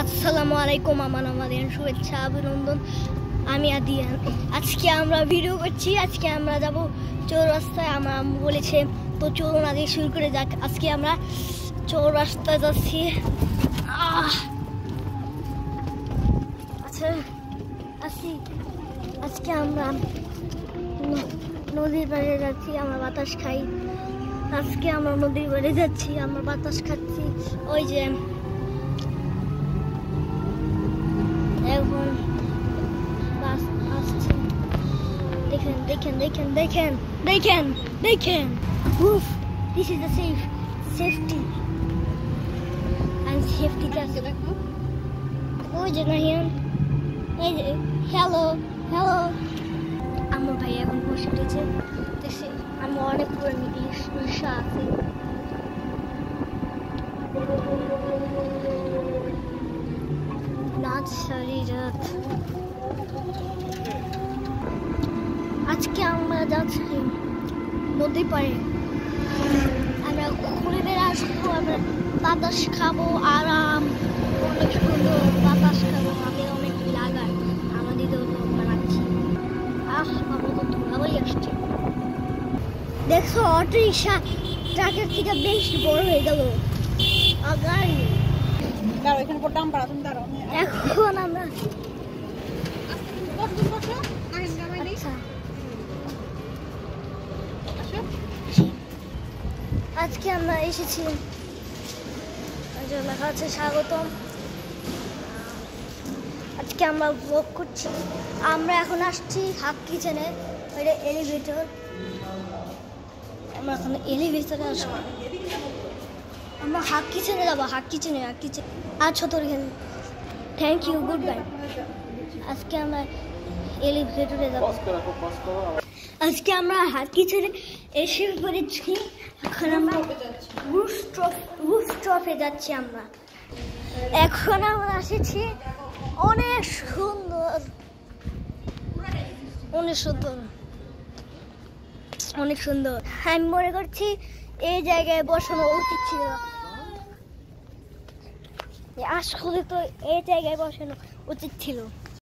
আসসালামু আলাইকুম, আমাদের শুভেচ্ছা অভিনন্দন। আমি আদিয়ান। আজকে আমরা ভিডিও করছি। আজকে আমরা যাব চৌরাস্তায়। আমার আম্মু বলেছে তো চলুন আগে শুরু করে যাক। আজকে আমরা চৌরাস্তায় যাচ্ছি। আচ্ছা আজকে আমরা নদীর পাড়ে যাচ্ছি, আমরা বাতাস খাই। আজকে আমরা নদীর পাড়ে যাচ্ছি, আমরা বাতাস খাচ্ছি। ওই যে এখন বাস আসছে, দেখেন দেখেন দেখেন দেখেন দেখেন দেখেন। উফ, this is the safety and safety class. ওই যে নাহিয়ান, এই যে হ্যালো হ্যালো। আমার ভাই এখন বসে উঠেছে, দেখছি আমি অনেক পুরনো ঈর্ষা আছে। আজকে আমরা যাচ্ছি নদী পাড়ে। আমরা ঘুরে বেড়ে আসবো, আমরা বাতাস খাবো, আরাম, অনেক সুন্দর বাতাস খাবো। আমি অনেক লাগাই আমাদের বানাচ্ছি। বাবা তো ধুলাবাই আসছে। দেখছো অটো রিক্সা ট্রাকের থেকে বেশ বড় হয়ে গেল। গাড়ি এখন আমরা আজকে আমরা এসেছি, লেখা আছে স্বাগতম। আজকে আমরা ব্লগ করছি। আমরা এখন আসছি হাক কিচেনে, ওইটা এলিভেটর। আমরা এখন এলিভেটরে আসবো। আমরা হাক কিচেনে যাবো, হাক কিচেনে। আচ্ছা তোর এখানে থ্যাংক ইউ, গুড বাই। আজকে আমরা এলিভেটরে যাবো। আজকে আমরা হাক কিচেনে এসে পড়েছি। এখন আমরা রুফটপে যাচ্ছি। আমরা এখন আমরা এসেছি, অনেক সুন্দর অনেক সুন্দর অনেক সুন্দর। আমি মনে করছি এই জায়গায় বসানো উচিত ছিল, আসলে তো এই জায়গায় বসানো উচিত ছিল।